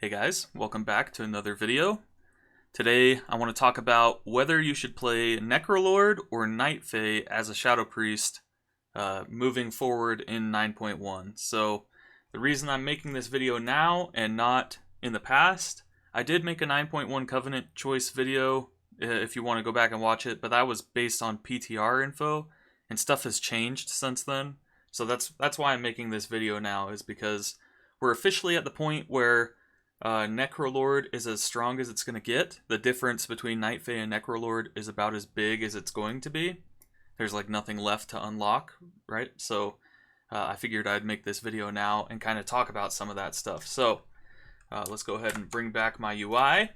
Hey guys, welcome back to another video. Today I want to talk about whether you should play Necrolord or Night Fae as a Shadow Priest moving forward in 9.1. So the reason I'm making this video now and not in the past, I did make a 9.1 Covenant choice video if you want to go back and watch it, but that was based on PTR info and stuff has changed since then. So that's why I'm making this video now, is because we're officially at the point where Necrolord is as strong as it's going to get. The difference between Night Fae and Necrolord is about as big as it's going to be. There's like nothing left to unlock, right? So I figured I'd make this video now and kind of talk about some of that stuff. So let's go ahead and bring back my UI.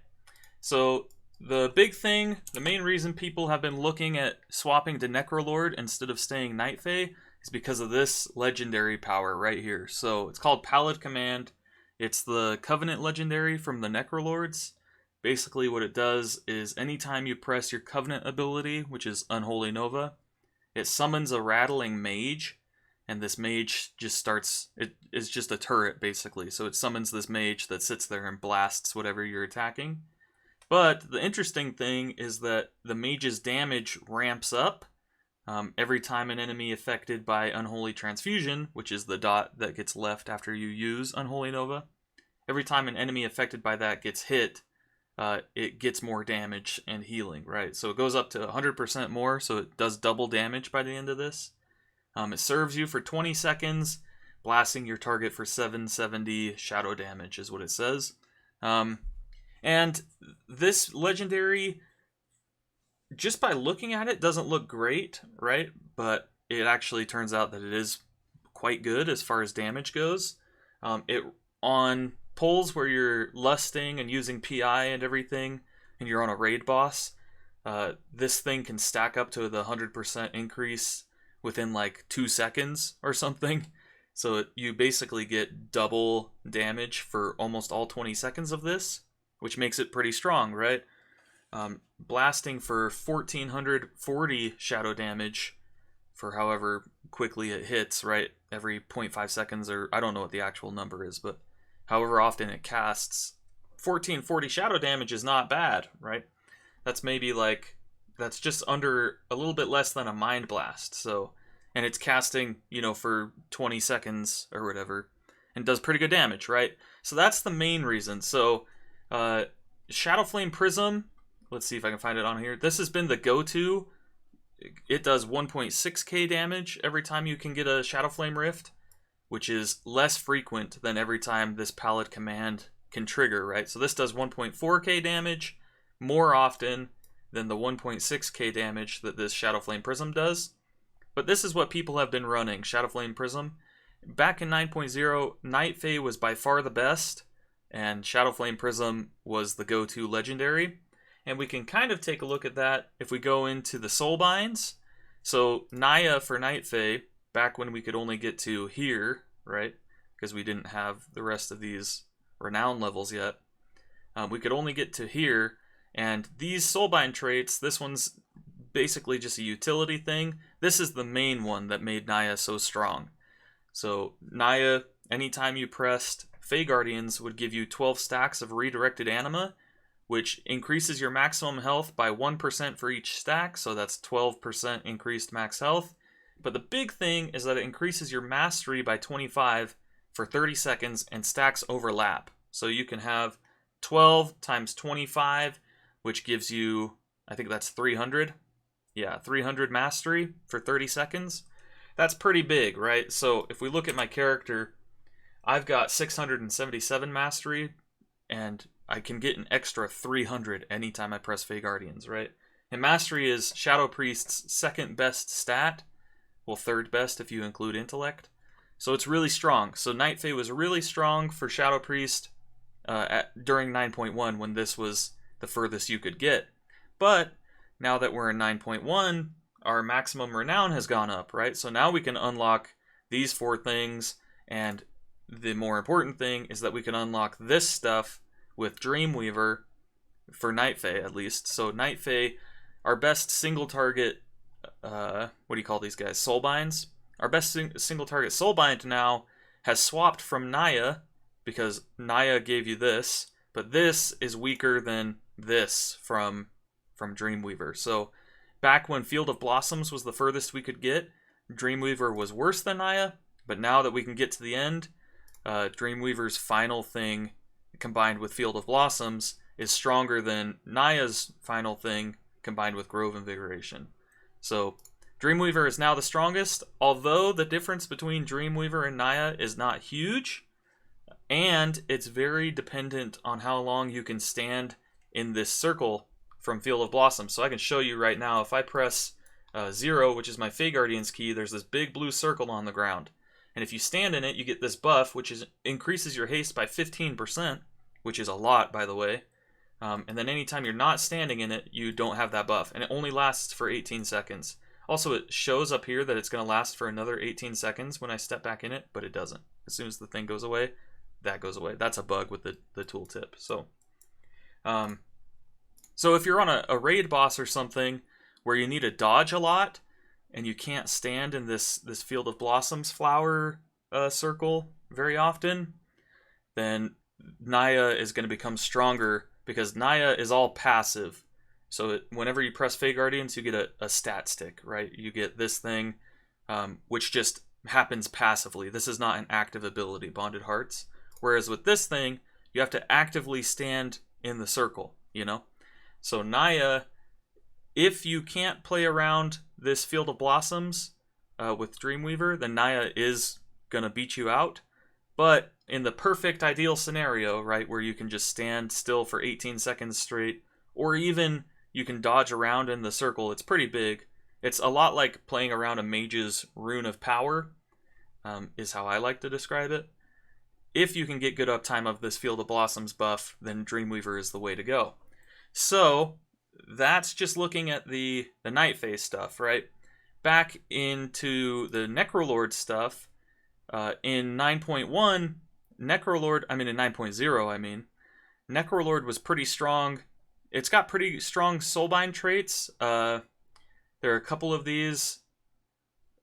So the big thing, the main reason people have been looking at swapping to Necrolord instead of staying Night Fae is because of this legendary power right here. So it's called Pallid Command. It's the Covenant legendary from the Necrolords. Basically what it does is anytime you press your Covenant ability, which is Unholy Nova, it summons a rattling mage, and this mage just starts, it is just a turret basically. So it summons this mage that sits there and blasts whatever you're attacking. But the interesting thing is that the mage's damage ramps up every time an enemy affected by Unholy Transfusion, which is the dot that gets left after you use Unholy Nova, every time an enemy affected by that gets hit, it gets more damage and healing, right? So it goes up to 100% more, so it does double damage by the end of this. It serves you for 20 seconds, blasting your target for 770 shadow damage is what it says. And this legendary, just by looking at it, doesn't look great, right? But it actually turns out that it is quite good as far as damage goes. On pulls where you're lusting and using PI and everything, and you're on a raid boss, this thing can stack up to the 100% increase within like 2 seconds or something. So you basically get double damage for almost all 20 seconds of this, which makes it pretty strong, right? Blasting for 1440 shadow damage for however quickly it hits, right? Every 0.5 seconds, or I don't know what the actual number is, but however often it casts, 1440 shadow damage is not bad, right? That's maybe like, that's just under a little bit less than a Mind Blast. So, and it's casting, you know, for 20 seconds or whatever, and does pretty good damage, right? So that's the main reason. So, Shadow Flame Prism, let's see if I can find it on here. This has been the go-to. It does 1.6k damage every time you can get a Shadow Flame Rift, which is less frequent than every time this Pallid command can trigger, right? So this does 1.4k damage more often than the 1.6k damage that this Shadow Flame Prism does. But this is what people have been running, Shadow Flame Prism. Back in 9.0, Night Fae was by far the best, and Shadow Flame Prism was the go-to legendary. And we can kind of take a look at that if we go into the Soulbinds. So Naya for Night Fae, back when we could only get to here, right? Because we didn't have the rest of these renown levels yet. We could only get to here, and these Soulbind traits, this one's basically just a utility thing. This is the main one that made Naya so strong. So Naya, anytime you pressed Fae Guardians, would give you 12 stacks of redirected anima, which increases your maximum health by 1% for each stack, so that's 12% increased max health. But the big thing is that it increases your mastery by 25 for 30 seconds, and stacks overlap. So you can have 12 times 25, which gives you, I think that's 300. Yeah, 300 mastery for 30 seconds. That's pretty big, right? So if we look at my character, I've got 677 mastery, and I can get an extra 300 anytime I press Fae Guardians, right? And Mastery is Shadow Priest's second best stat. Well, third best if you include Intellect. So it's really strong. So Night Fae was really strong for Shadow Priest during 9.1 when this was the furthest you could get. But now that we're in 9.1, our maximum renown has gone up, right? So now we can unlock these 4 things, and the more important thing is that we can unlock this stuff with Dreamweaver for Night Fae, at least. So Night Fae, our best single target, what do you call these guys? Soulbinds. Our best single target Soulbind now has swapped from Naya because Naya gave you this, but this is weaker than this from Dreamweaver. So back when Field of Blossoms was the furthest we could get, Dreamweaver was worse than Naya, but now that we can get to the end, Dreamweaver's final thing combined with Field of Blossoms is stronger than Naya's final thing combined with Grove Invigoration. So Dreamweaver is now the strongest, although the difference between Dreamweaver and Naya is not huge, and it's very dependent on how long you can stand in this circle from Field of Blossoms. So I can show you right now, if I press 0, which is my Fey Guardian's key, there's this big blue circle on the ground. And if you stand in it, you get this buff, which increases your haste by 15%, which is a lot, by the way. And then anytime you're not standing in it, you don't have that buff. And it only lasts for 18 seconds. Also, it shows up here that it's going to last for another 18 seconds when I step back in it, but it doesn't. As soon as the thing goes away, that goes away. That's a bug with the tooltip. So if you're on a raid boss or something where you need to dodge a lot, and you can't stand in this Field of Blossoms flower circle very often, then Naya is going to become stronger, because Naya is all passive. So whenever you press Fey Guardians, you get a stat stick, right? You get this thing, which just happens passively. This is not an active ability, Bonded Hearts. Whereas with this thing, you have to actively stand in the circle, you know? So Naya, if you can't play around this Field of Blossoms with Dreamweaver, then Naya is going to beat you out. But in the perfect ideal scenario, right, where you can just stand still for 18 seconds straight, or even you can dodge around in the circle, it's pretty big. It's a lot like playing around a mage's Rune of Power, is how I like to describe it. If you can get good uptime of this Field of Blossoms buff, then Dreamweaver is the way to go. So that's just looking at the Night Phase stuff, right? Back into the Necrolord stuff, in 9.1, in 9.0, Necrolord was pretty strong. It's got pretty strong soulbind traits. There are a couple of these.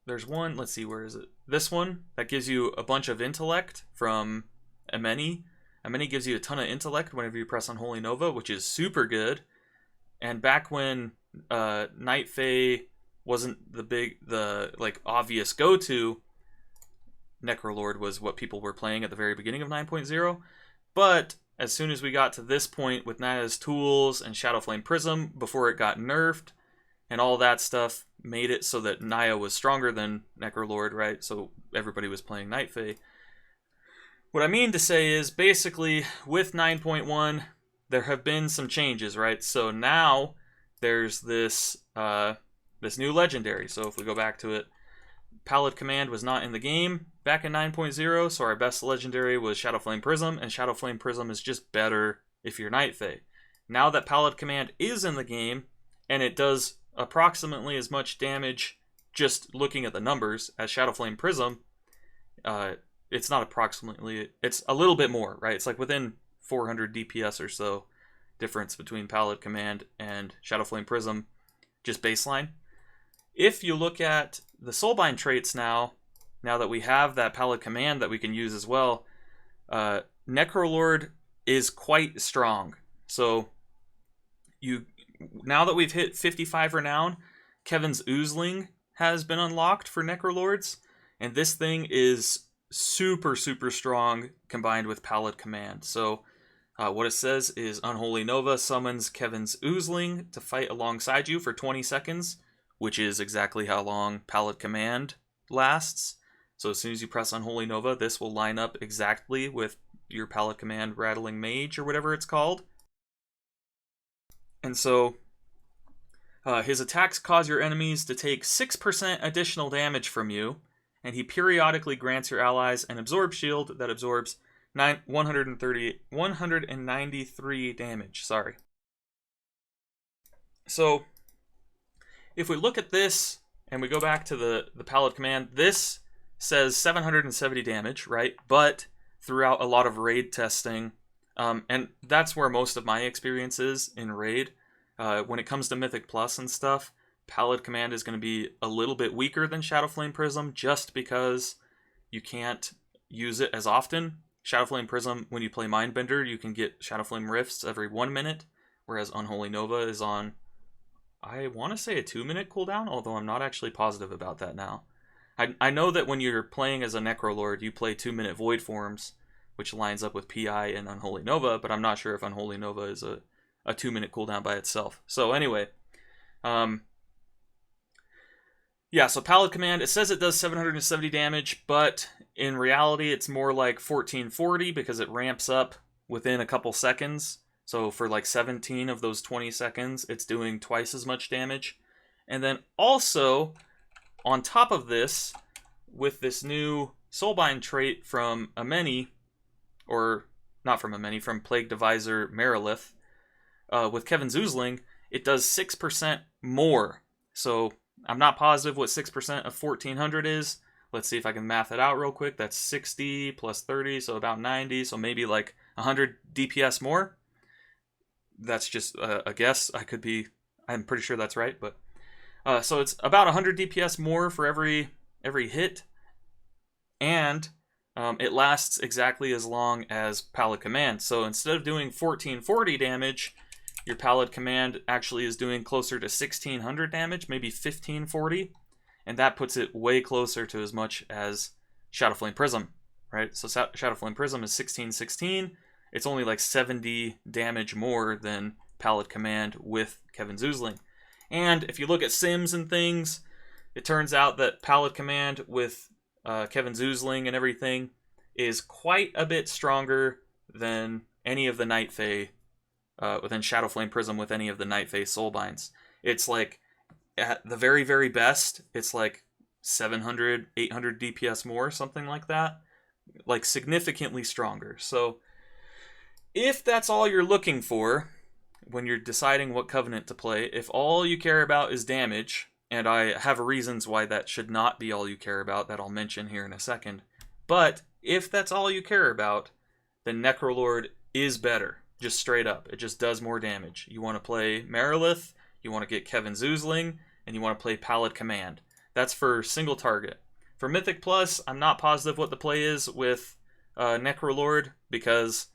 There's one, let's see, where is it? This one, that gives you a bunch of intellect from Ameni. Ameni gives you a ton of intellect whenever you press Unholy Nova, which is super good. And back when Night Fae wasn't the obvious go-to, Necrolord was what people were playing at the very beginning of 9.0. But as soon as we got to this point with Naya's tools and Shadowflame Prism, before it got nerfed, and all that stuff made it so that Naya was stronger than Necrolord, right? So everybody was playing Night Fae. What I mean to say is, basically, with 9.1, there have been some changes, right? So now there's this new legendary. So if we go back to it, Pallid Command was not in the game back in 9.0, so our best legendary was Shadowflame Prism, and Shadowflame Prism is just better if you're Night Fae. Now that Pallid Command is in the game, and it does approximately as much damage just looking at the numbers as Shadowflame Prism, it's not approximately, it's a little bit more, right? It's like within 400 DPS or so difference between Pallid Command and Shadowflame Prism, just baseline. If you look at the Soulbind traits now that we have that Pallid Command that we can use as well, Necrolord is quite strong. So now that we've hit 55 renown, Kevin's Oozling has been unlocked for Necrolords, and this thing is super, super strong combined with Pallid Command. So what it says is Unholy Nova summons Kevin's Oozling to fight alongside you for 20 seconds, which is exactly how long Pallid Command lasts. So as soon as you press Unholy Nova, this will line up exactly with your Pallid Command Rattling Mage or whatever it's called. And so his attacks cause your enemies to take 6% additional damage from you, and he periodically grants your allies an Absorb Shield that absorbs 193 damage. Sorry. So if we look at this and we go back to the Pallid Command, this says 770 damage, right? But throughout a lot of raid testing, and that's where most of my experience is in raid, when it comes to Mythic Plus and stuff, Pallid Command is going to be a little bit weaker than Shadowflame Prism just because you can't use it as often. Shadow Flame Prism, when you play Mindbender, you can get Shadow Flame Rifts every 1 minute, whereas Unholy Nova is on, I want to say, a 2-minute cooldown, although I'm not actually positive about that now. I know that when you're playing as a Necrolord, you play 2-minute Void Forms, which lines up with PI and Unholy Nova, but I'm not sure if Unholy Nova is a 2-minute cooldown by itself. So anyway, yeah, so Pallid Command, it says it does 770 damage, but in reality it's more like 1440 because it ramps up within a couple seconds. So for like 17 of those 20 seconds, it's doing twice as much damage. And then also, on top of this, with this new Soulbind trait from Ameni, or not from Ameni, from Plague Deviser Merilith, with Kevin Zuzling, it does 6% more. So I'm not positive what 6% of 1400 is. Let's see if I can math it out real quick. That's 60 plus 30, so about 90, so maybe like 100 DPS more. That's just a guess. I'm pretty sure that's right, but so it's about 100 DPS more for every hit, and it lasts exactly as long as Pallid Command. So instead of doing 1440 damage, your Pallid Command actually is doing closer to 1600 damage, maybe 1540, and that puts it way closer to as much as Shadow Flame Prism, right? So Shadow Flame Prism is 1616. It's only like 70 damage more than Pallid Command with Kevin Zuzling. And if you look at sims and things, it turns out that Pallid Command with Kevin Zuzling and everything is quite a bit stronger than any of the Night Fae, than Shadow Flame Prism with any of the Night Fae Soulbinds. It's like, at the very, very best, it's like 700, 800 DPS more, something like that. Like, significantly stronger. So, if that's all you're looking for when you're deciding what Covenant to play, if all you care about is damage, and I have reasons why that should not be all you care about that I'll mention here in a second, but if that's all you care about, then Necrolord is better, just straight up. It just does more damage. You want to play Merilith, you want to get Kevin Zuzling, and you want to play Pallid Command. That's for single target. For Mythic Plus, I'm not positive what the play is with Necrolord, because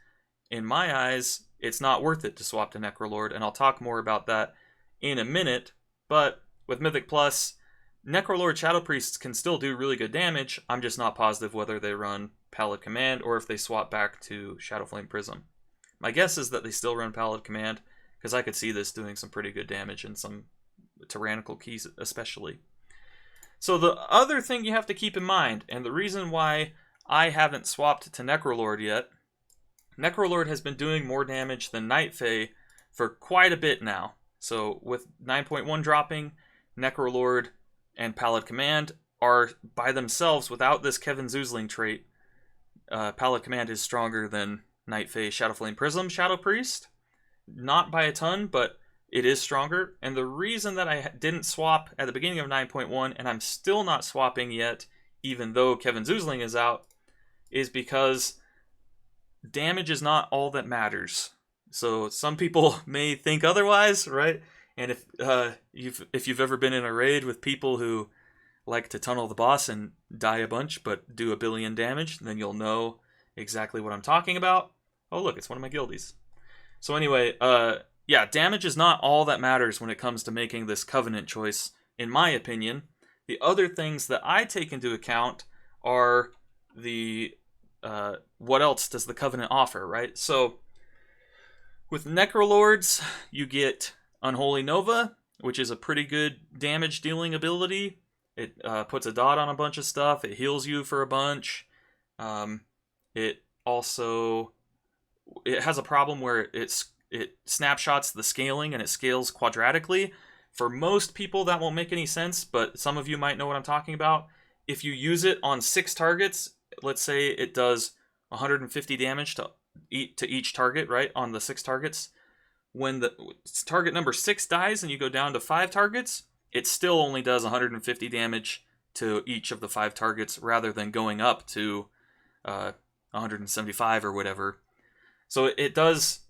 in my eyes, it's not worth it to swap to Necrolord, and I'll talk more about that in a minute. But with Mythic Plus, Necrolord Shadow Priests can still do really good damage. I'm just not positive whether they run Pallid Command or if they swap back to Shadow Flame Prism. My guess is that they still run Pallid Command, because I could see this doing some pretty good damage in some tyrannical keys especially. So the other thing you have to keep in mind, and the reason why I haven't swapped to Necrolord yet, Necrolord has been doing more damage than Night Fae for quite a bit now. So with 9.1 dropping, Necrolord and Pallid Command are by themselves, without this Kevin Zuzling trait, Pallid Command is stronger than Night Fae Shadow Flame Prism Shadow Priest. Not by a ton, but it is stronger. And the reason that I didn't swap at the beginning of 9.1, and I'm still not swapping yet, even though Kevin Zuzling is out, is because damage is not all that matters. So some people may think otherwise, right? And if you've ever been in a raid with people who like to tunnel the boss and die a bunch but do 1 billion damage, then you'll know exactly what I'm talking about. Oh look, it's one of my guildies. So anyway, yeah, damage is not all that matters when it comes to making this Covenant choice, in my opinion. The other things that I take into account are the what else does the Covenant offer, right? So with Necrolords, you get Unholy Nova, which is a pretty good damage dealing ability. It puts a dot on a bunch of stuff. It heals you for a bunch. It also has a problem where it snapshots the scaling and it scales quadratically. For most people, that won't make any sense, but some of you might know what I'm talking about. If you use it on 6 targets, let's say it does 150 damage to each target, right, on the 6 targets. When the target number 6 dies and you go down to 5 targets, it still only does 150 damage to each of the 5 targets rather than going up to 175 or whatever. So it does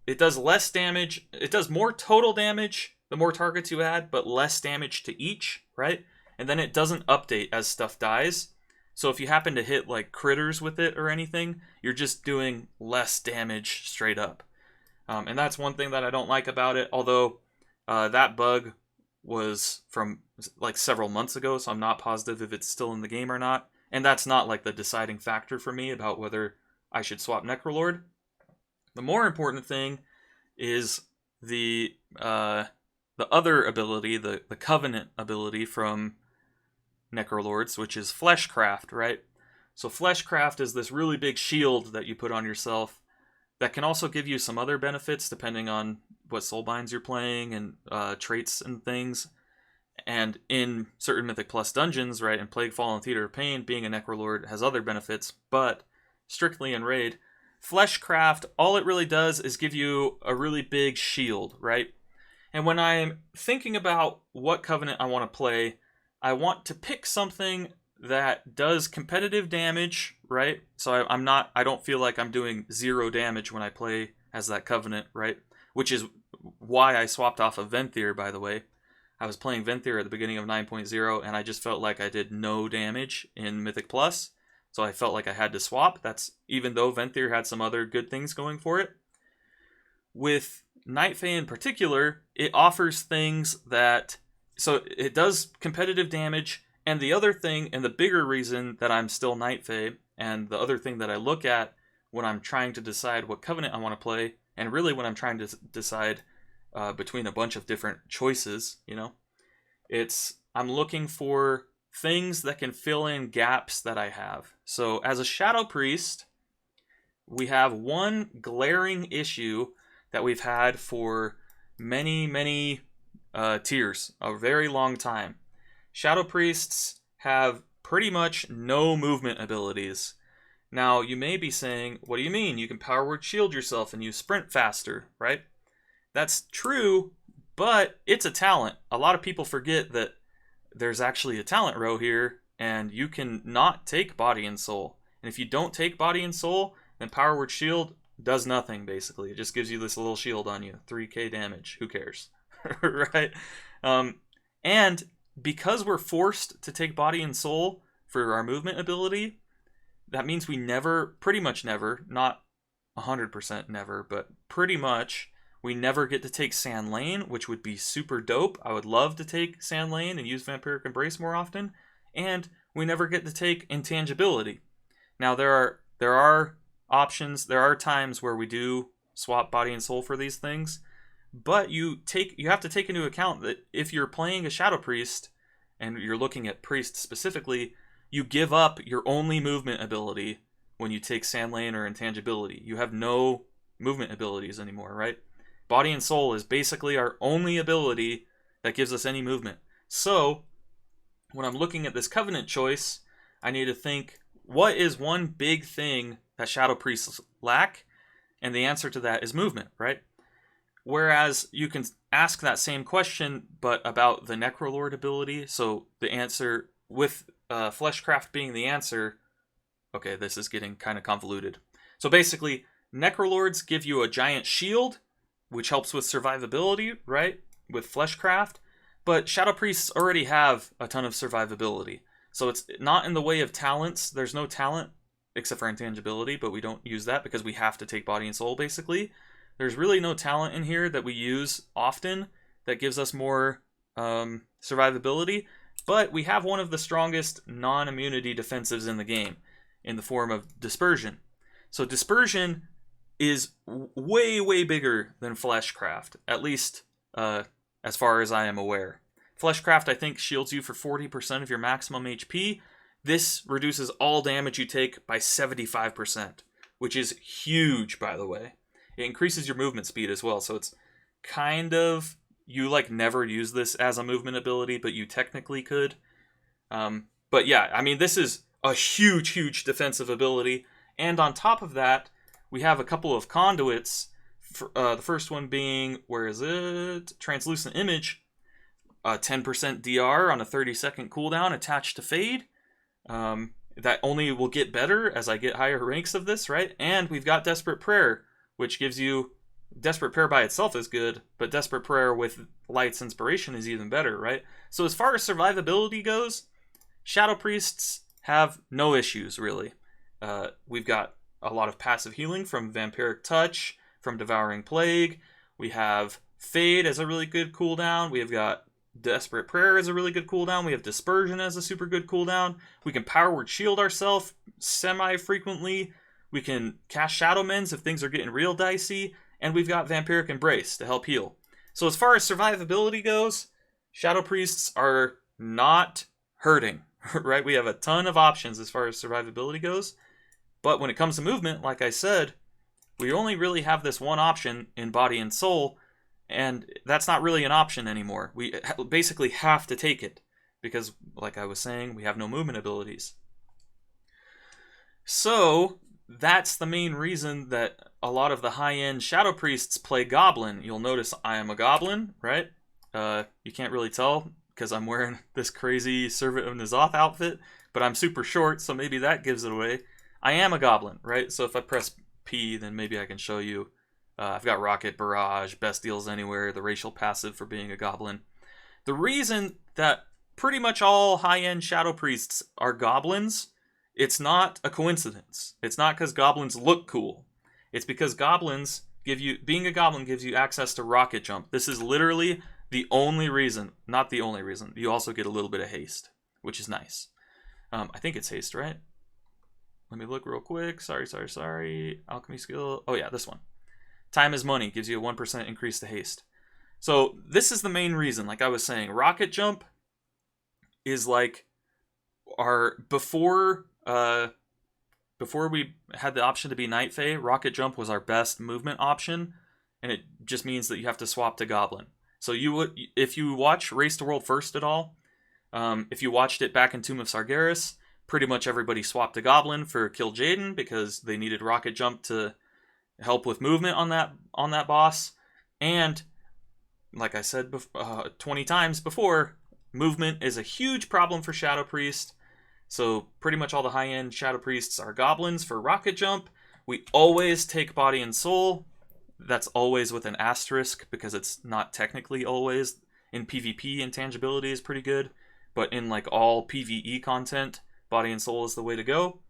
less damage. It does more total damage the more targets you add, but less damage to each, right? And then it doesn't update as stuff dies. So if you happen to hit like critters with it or anything, you're just doing less damage straight up. And that's one thing that I don't like about it, although that bug was from like several months ago, so I'm not positive if it's still in the game or not. And that's not like the deciding factor for me about whether I should swap Necrolord. The more important thing is the other ability, the Covenant ability from Necrolords, which is Fleshcraft, right? So Fleshcraft is this really big shield that you put on yourself that can also give you some other benefits depending on what soulbinds you're playing and traits and things. And in certain Mythic Plus dungeons, right, in Plaguefall and Theater of Pain, being a Necrolord has other benefits, but strictly in Raid, Fleshcraft, all it really does is give you a really big shield, right? And when I'm thinking about what Covenant I want to play, I want to pick something that does competitive damage, right? So I don't feel like I'm doing 0 damage when I play as that Covenant, right? Which is why I swapped off of Venthyr, by the way. I was playing Venthyr at the beginning of 9.0, and I just felt like I did no damage in Mythic Plus, so I felt like I had to swap. That's even though Venthyr had some other good things going for it. With Night Fae in particular, it offers things that... So it does competitive damage, and the other thing, and the bigger reason that I'm still Night Fae, and the other thing that I look at when I'm trying to decide what Covenant I want to play, and really when I'm trying to decide between a bunch of different choices, you know, I'm looking for things that can fill in gaps that I have. So as a Shadow Priest, we have one glaring issue that we've had for many tiers, a very long time. Shadow Priests have pretty much no movement abilities. Now, you may be saying, what do you mean? You can power word shield yourself and you sprint faster, right? That's true, but it's a talent. A lot of people forget that there's actually a talent row here, and you can not take Body and Soul. And if you don't take Body and Soul, then power word shield does nothing, basically. It just gives you this little shield on you. 3k damage. Who cares? Right? And because we're forced to take Body and Soul for our movement ability, that means we never, pretty much never, not 100% never, but pretty much, we never get to take Sand Lane, which would be super dope. I would love to take Sand Lane and use Vampiric Embrace more often. And we never get to take Intangibility. Now, there are options, there are times where we do swap Body and Soul for these things, but you have to take into account that if you're playing a Shadow Priest, and you're looking at Priest specifically, you give up your only movement ability when you take Sand Lane or Intangibility. You have no movement abilities anymore, right? Body and Soul is basically our only ability that gives us any movement. So, when I'm looking at this Covenant choice, I need to think, what is one big thing that Shadow Priests lack? And the answer to that is movement, right? Whereas you can ask that same question, but about the Necrolord ability. So the answer, with Fleshcraft being the answer, okay, this is getting kind of convoluted. So basically, Necrolords give you a giant shield, which helps with survivability, right? With Fleshcraft. But Shadow Priests already have a ton of survivability. So it's not in the way of talents. There's no talent except for Intangibility, but we don't use that because we have to take Body and Soul, basically. There's really no talent in here that we use often that gives us more survivability. But we have one of the strongest non-immunity defensives in the game in the form of Dispersion. So Dispersion is way bigger than Fleshcraft, at least as far as I am aware. Fleshcraft, I think, shields you for 40% of your maximum HP. This reduces all damage you take by 75%, which is huge, by the way. It increases your movement speed as well, so it's kind of... You, like, never use this as a movement ability, but you technically could. But yeah, I mean, this is a huge defensive ability. And on top of that, we have a couple of conduits. The first one being, where is it? Translucent Image. 10% DR on a 30-second cooldown attached to Fade. That only will get better as I get higher ranks of this, right? And we've got Desperate Prayer, which gives you... Desperate Prayer by itself is good, but Desperate Prayer with Light's Inspiration is even better, right? So as far as survivability goes, Shadow Priests have no issues, really. We've got a lot of passive healing from Vampiric Touch, from Devouring Plague. We have Fade as a really good cooldown. We have got Desperate Prayer as a really good cooldown. We have Dispersion as a super good cooldown. We can Power Word Shield ourselves semi-frequently. We can cast Shadow Mends if things are getting real dicey. And we've got Vampiric Embrace to help heal. So as far as survivability goes, Shadow Priests are not hurting, right? We have a ton of options as far as survivability goes. But when it comes to movement, like I said, we only really have this one option in Body and Soul, and that's not really an option anymore. We basically have to take it, because, like I was saying, we have no movement abilities. So, that's the main reason that a lot of the high-end Shadow Priests play Goblin. You'll notice I am a Goblin, right? You can't really tell, because I'm wearing this crazy Servant of N'Zoth outfit, but I'm super short, so maybe that gives it away. I am a Goblin, right? So if I press P, then maybe I can show you. I've got Rocket Barrage, Best Deals Anywhere, the racial passive for being a Goblin. The reason that pretty much all high-end Shadow Priests are Goblins, it's not a coincidence. It's not because Goblins look cool. It's because Goblins being a Goblin gives you access to Rocket Jump. This is literally the only reason, not the only reason. You also get a little bit of haste, which is nice. I think it's haste, right? Let me look real quick. Sorry. Alchemy skill. Oh yeah, this one. Time is money. Gives you a 1% increase to haste. So this is the main reason. Like I was saying, Rocket Jump is like our... Before we had the option to be Night Fae, Rocket Jump was our best movement option. And it just means that you have to swap to Goblin. So if you watch Race to World First at all, if you watched it back in Tomb of Sargeras, pretty much everybody swapped to Goblin for Kill Jaden because they needed Rocket Jump to help with movement on that boss. And like I said 20 times before, movement is a huge problem for Shadow Priest. So pretty much all the high-end Shadow Priests are Goblins for Rocket Jump. We always take Body and Soul. That's always with an asterisk because it's not technically always. In PvP, intangibility is pretty good. But in like all PvE content, Body and Soul is the way to go.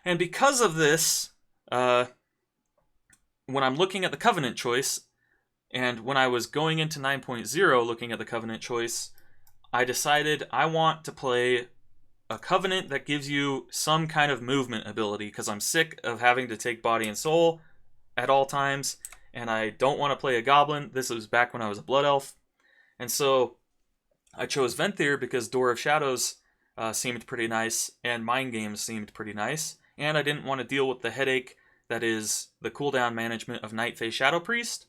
And because of this, when I'm looking at the Covenant choice, and when I was going into 9.0 looking at the Covenant choice, I decided I want to play a Covenant that gives you some kind of movement ability, because I'm sick of having to take Body and Soul at all times, and I don't want to play a Goblin. This was back when I was a Blood Elf. And so I chose Venthyr because Door of Shadows seemed pretty nice, and Mind Games seemed pretty nice, and I didn't want to deal with the headache that is the cooldown management of Night Fae Shadow Priest,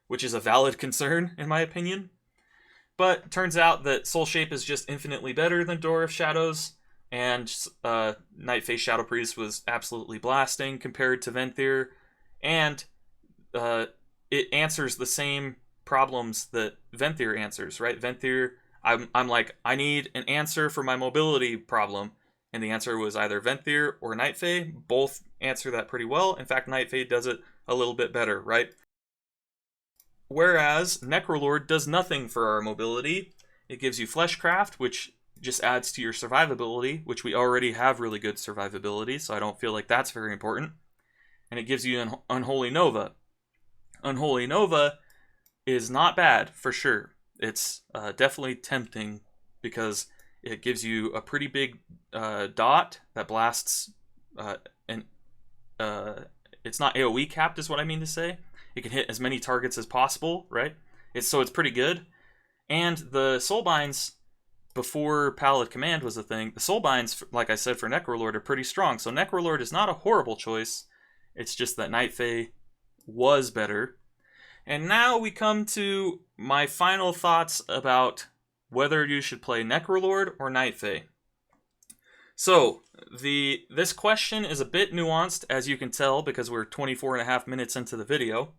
which is a valid concern in my opinion. But turns out that Soul Shape is just infinitely better than Door of Shadows, and Night Fae Shadow Priest was absolutely blasting compared to Venthyr, and it answers the same problems that Venthyr answers, right? Venthyr, I'm like, I need an answer for my mobility problem. And the answer was either Venthyr or Night Fae. Both answer that pretty well. In fact, Night Fae does it a little bit better, right? Whereas Necrolord does nothing for our mobility. It gives you Fleshcraft, which just adds to your survivability, which we already have really good survivability, so I don't feel like that's very important. And it gives you Unholy Nova. Unholy Nova is not bad, for sure. It's definitely tempting because it gives you a pretty big dot that blasts, and it's not AoE capped is what I mean to say. It can hit as many targets as possible, right? So it's pretty good. And the Soulbinds, before Pallid Command was a thing, the Soulbinds, like I said, for Necrolord are pretty strong. So Necrolord is not a horrible choice. It's just that Night Fae was better. And now we come to my final thoughts about whether you should play Necrolord or Night Fae. So, this question is a bit nuanced, as you can tell, because we're 24.5 minutes into the video.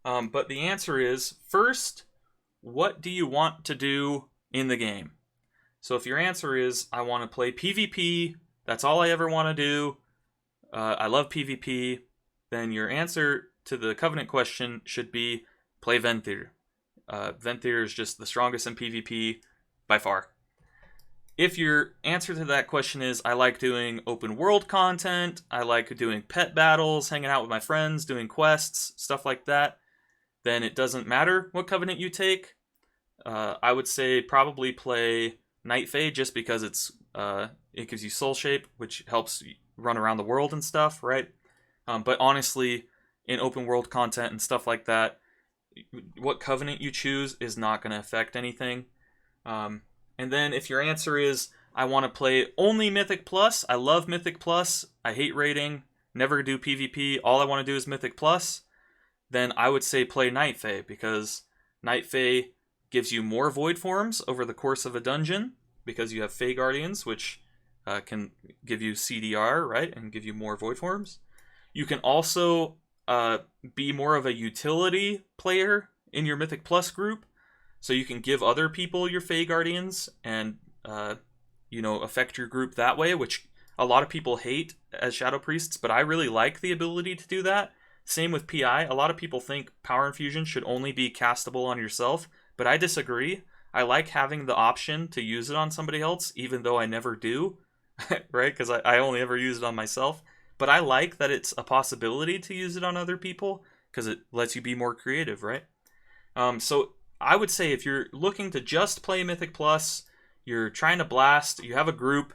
But the answer is, first, what do you want to do in the game? So if your answer is, I want to play PvP, that's all I ever want to do, I love PvP, then your answer to the Covenant question should be, play Venthyr. Venthyr is just the strongest in PvP by far. if your answer to that question is, I like doing open world content, I like doing pet battles, hanging out with my friends, doing quests, stuff like that, then it doesn't matter what covenant you take. I would say probably play Night Fae just because it gives you soul shape, which helps run around the world and stuff, right? But honestly, in open world content and stuff like that, what covenant you choose is not going to affect anything. And then if your answer is, I want to play only Mythic Plus, I love Mythic Plus, I hate raiding, never do PvP, all I want to do is Mythic Plus, then I would say play Night Fae, because Night Fae gives you more Void Forms over the course of a dungeon, because you have Fae Guardians, which can give you CDR, right, and give you more Void Forms. You can also be more of a utility player in your Mythic Plus group, so you can give other people your Fae Guardians and, affect your group that way, which a lot of people hate as Shadow Priests, but I really like the ability to do that. Same with PI. A lot of people think Power Infusion should only be castable on yourself, but I disagree. I like having the option to use it on somebody else, even though I never do, right? Because I only ever use it on myself. But I like that it's a possibility to use it on other people, because it lets you be more creative, right? So I would say if you're looking to just play Mythic Plus, you're trying to blast, you have a group,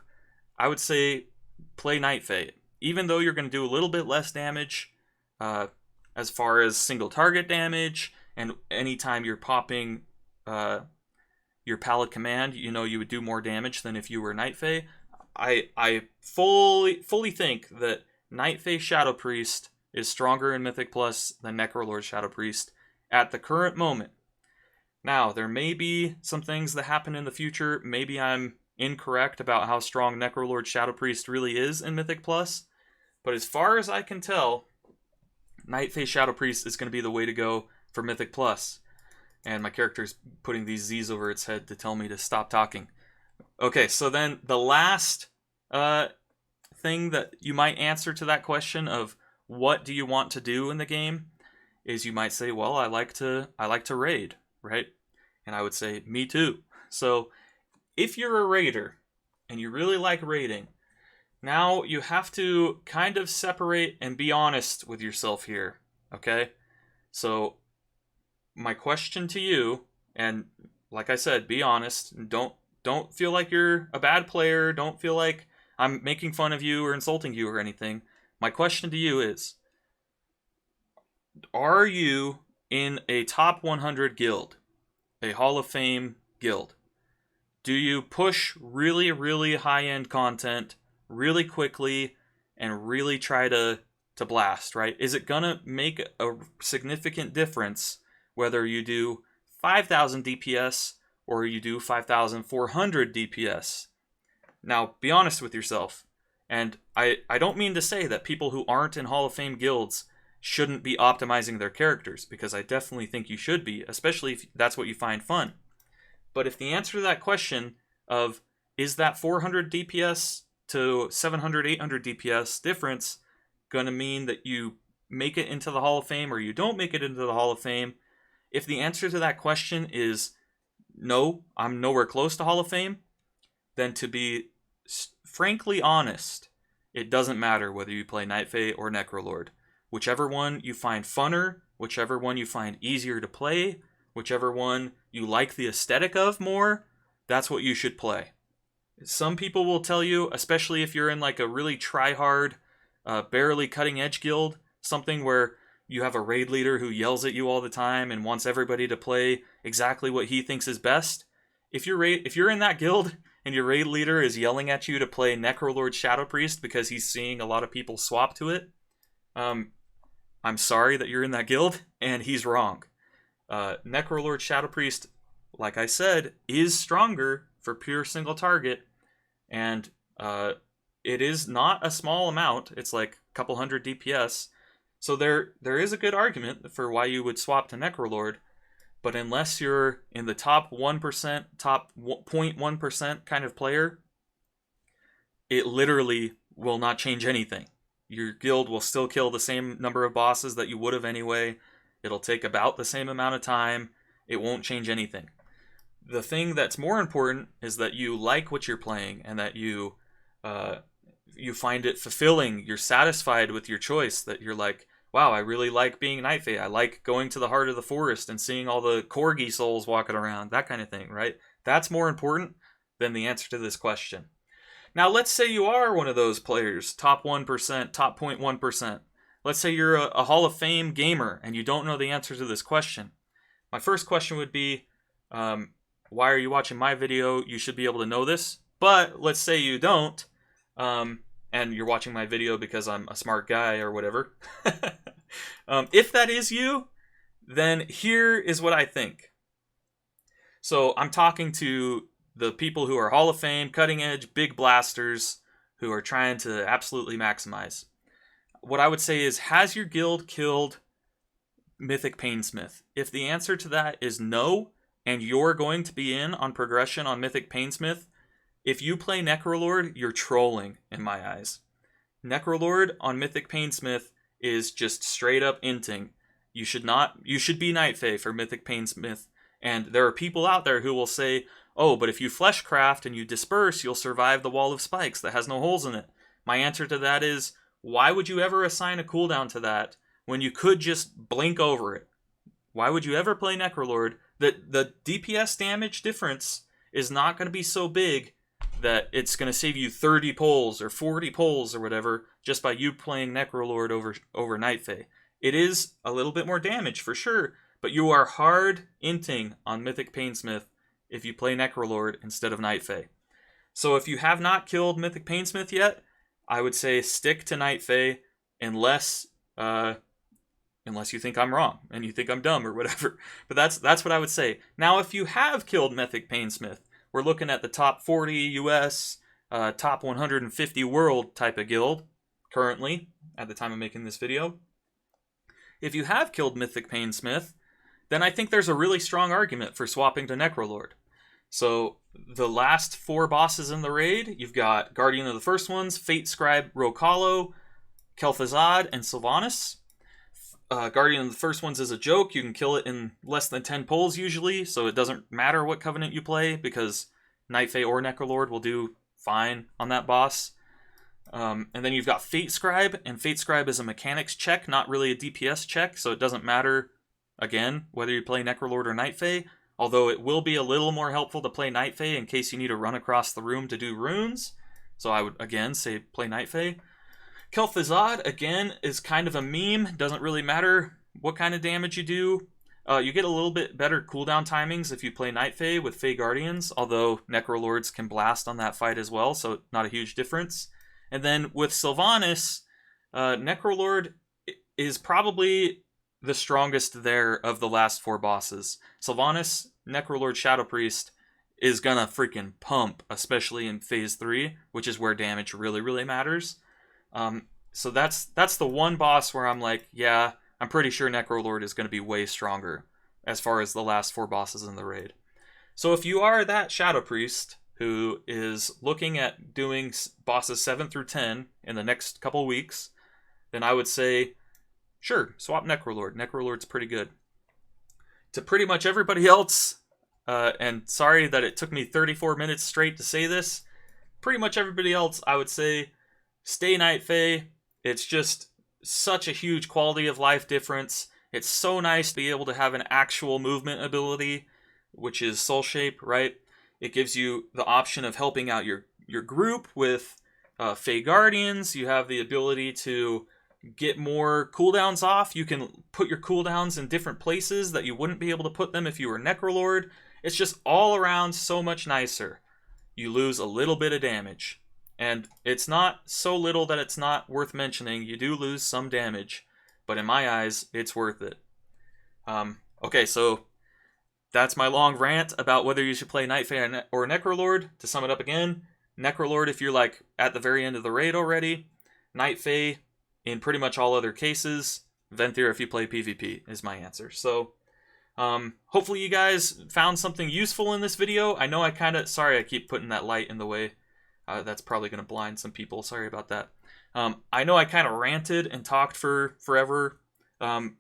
I would say play Night Fae. Even though you're going to do a little bit less damage as far as single target damage, and anytime you're popping your Pallid command, you would do more damage than if you were Night Fae. I fully think that Night Fae Shadow Priest is stronger in Mythic Plus than Necrolord Shadow Priest at the current moment. Now, there may be some things that happen in the future. Maybe I'm incorrect about how strong Necrolord Shadow Priest really is in Mythic Plus. But as far as I can tell, Night Fae Shadow Priest is going to be the way to go for Mythic Plus. And my character's putting these Z's over its head to tell me to stop talking. Okay, so then the last thing that you might answer to that question of what do you want to do in the game is you might say, well, I like to raid, right? And I would say, me too. So if you're a raider and you really like raiding, now you have to kind of separate and be honest with yourself here, okay? So my question to you, and like I said, be honest, and don't feel like you're a bad player, don't feel like I'm making fun of you or insulting you or anything. My question to you is, are you in a top 100 guild, a Hall of Fame guild? Do you push really, really high-end content really quickly and really try to blast, right? Is it gonna make a significant difference whether you do 5,000 DPS or you do 5,400 DPS? Now, be honest with yourself. And I don't mean to say that people who aren't in Hall of Fame guilds shouldn't be optimizing their characters, because I definitely think you should be, especially if that's what you find fun. But if the answer to that question of, is that 400 DPS to 700, 800 DPS difference going to mean that you make it into the Hall of Fame or you don't make it into the Hall of Fame, if the answer to that question is, no, I'm nowhere close to Hall of Fame, then to be frankly honest, it doesn't matter whether you play Night Fae or Necrolord. Whichever one you find funner, whichever one you find easier to play, whichever one you like the aesthetic of more, that's what you should play. Some people will tell you, especially if you're in like a really try-hard, barely cutting-edge guild, something where you have a raid leader who yells at you all the time and wants everybody to play exactly what he thinks is best. If you're in that guild and your raid leader is yelling at you to play Necrolord Shadow Priest because he's seeing a lot of people swap to it, I'm sorry that you're in that guild, and he's wrong. Necrolord Shadow Priest, like I said, is stronger for pure single target, and it is not a small amount. It's like a couple hundred DPS. So there is a good argument for why you would swap to Necrolord, but unless you're in the top 1%, top 0.1% kind of player, it literally will not change anything. Your guild will still kill the same number of bosses that you would have anyway. It'll take about the same amount of time. It won't change anything. the thing that's more important is that you like what you're playing and that you find it fulfilling. You're satisfied with your choice, that you're like, wow, I really like being Night Fae. I like going to the heart of the forest and seeing all the corgi souls walking around, that kind of thing, right? That's more important than the answer to this question. Now, let's say you are one of those players, top 1%, top 0.1%. Let's say you're a Hall of Fame gamer and you don't know the answer to this question. My first question would be, why are you watching my video? You should be able to know this. But let's say you don't, and you're watching my video because I'm a smart guy or whatever. If that is you, then here is what I think. So I'm talking to the people who are Hall of Fame, cutting edge, big blasters who are trying to absolutely maximize. What I would say is, has your guild killed Mythic Painsmith? If the answer to that is no, and you're going to be in on progression on Mythic Painsmith, if you play Necrolord, you're trolling in my eyes. Necrolord on Mythic Painsmith is just straight up inting. You should be Night Fae for Mythic Painsmith. And there are people out there who will say, oh, but if you Fleshcraft and you disperse, you'll survive the Wall of Spikes that has no holes in it. My answer to that is, why would you ever assign a cooldown to that when you could just blink over it? Why would you ever play Necrolord? The DPS damage difference is not going to be so big that it's going to save you 30 pulls or 40 pulls or whatever just by you playing Necrolord over Night Fae. It is a little bit more damage for sure, but you are hard inting on Mythic Painsmith if you play Necrolord instead of Night Fae. So if you have not killed Mythic Painsmith yet, I would say stick to Night Fae unless you think I'm wrong and you think I'm dumb or whatever. But that's what I would say. Now, if you have killed Mythic Painsmith, we're looking at the top 40 US, top 150 world type of guild currently at the time of making this video. If you have killed Mythic Painsmith, then I think there's a really strong argument for swapping to Necrolord. So the last 4 bosses in the raid, you've got Guardian of the First Ones, Fate Scribe, Rokalo, Kel'Thuzad, and Sylvanas. Guardian of the First Ones is a joke. You can kill it in less than 10 pulls usually, so it doesn't matter what Covenant you play because Night Fae or Necrolord will do fine on that boss. And then you've got Fate Scribe, and Fate Scribe is a mechanics check, not really a DPS check, so it doesn't matter, again, whether you play Necrolord or Night Fae, although it will be a little more helpful to play Night Fae in case you need to run across the room to do runes. So I would, again, say play Night Fae. Kel'Thuzad, again, is kind of a meme. Doesn't really matter what kind of damage you do. You get a little bit better cooldown timings if you play Night Fae with Fae Guardians, although Necrolords can blast on that fight as well, so not a huge difference. And then with Sylvanas, Necrolord is probably the strongest there of the last 4 bosses. Sylvanas, Necrolord Shadow Priest, is gonna freaking pump, especially in Phase 3, which is where damage really, really matters. So that's the one boss where I'm like, yeah, I'm pretty sure Necrolord is going to be way stronger as far as the last 4 bosses in the raid. So if you are that Shadow Priest who is looking at doing bosses 7 through 10 in the next couple weeks, then I would say, sure, swap Necrolord. Necrolord's pretty good. To pretty much everybody else, and sorry that it took me 34 minutes straight to say this, pretty much everybody else, I would say, stay Night Fae. It's just such a huge quality of life difference. It's so nice to be able to have an actual movement ability, which is Soul Shape, right? It gives you the option of helping out your group with Fae Guardians. You have the ability to get more cooldowns off. You can put your cooldowns in different places that you wouldn't be able to put them if you were Necrolord. It's just all around so much nicer. You lose a little bit of damage. And it's not so little that it's not worth mentioning. You do lose some damage, but in my eyes, it's worth it. Okay, so that's my long rant about whether you should play Night Fae or Necrolord. To sum it up again, Necrolord if you're like at the very end of the raid already. Night Fae in pretty much all other cases. Venthyr if you play PvP is my answer. So hopefully you guys found something useful in this video. I know sorry I keep putting that light in the way. That's probably going to blind some people. Sorry about that. I know I kind of ranted and talked for forever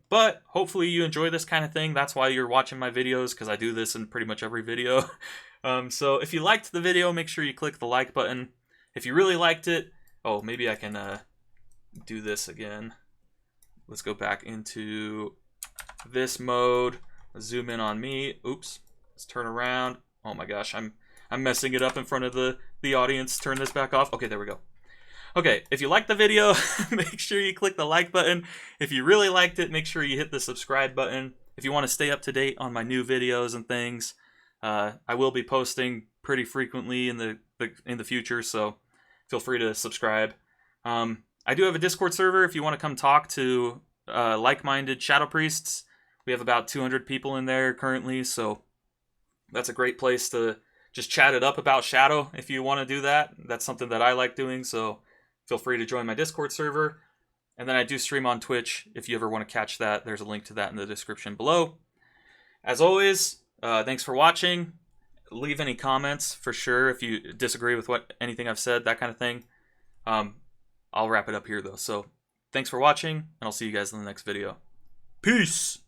But hopefully you enjoy this kind of thing. That's why you're watching my videos, because I do this in pretty much every video. So if you liked the video, make sure you click the like button. If you really liked it, oh, maybe I can do this again. Let's go back into this mode. Zoom in on me. Oops. Let's turn around. Oh my gosh, I'm messing it up in front of the audience. Turn this back off. Okay, there we go. Okay, if you liked the video, make sure you click the like button. If you really liked it, make sure you hit the subscribe button. If you want to stay up to date on my new videos and things, I will be posting pretty frequently in the future, so feel free to subscribe. I do have a Discord server if you want to come talk to like-minded Shadow Priests. We have about 200 people in there currently, so that's a great place to just chat it up about Shadow if you want to do that. That's something that I like doing, so feel free to join my Discord server. And then I do stream on Twitch if you ever want to catch that. There's a link to that in the description below. As always, thanks for watching. Leave any comments for sure if you disagree with anything I've said, that kind of thing. I'll wrap it up here though. So thanks for watching, and I'll see you guys in the next video. Peace!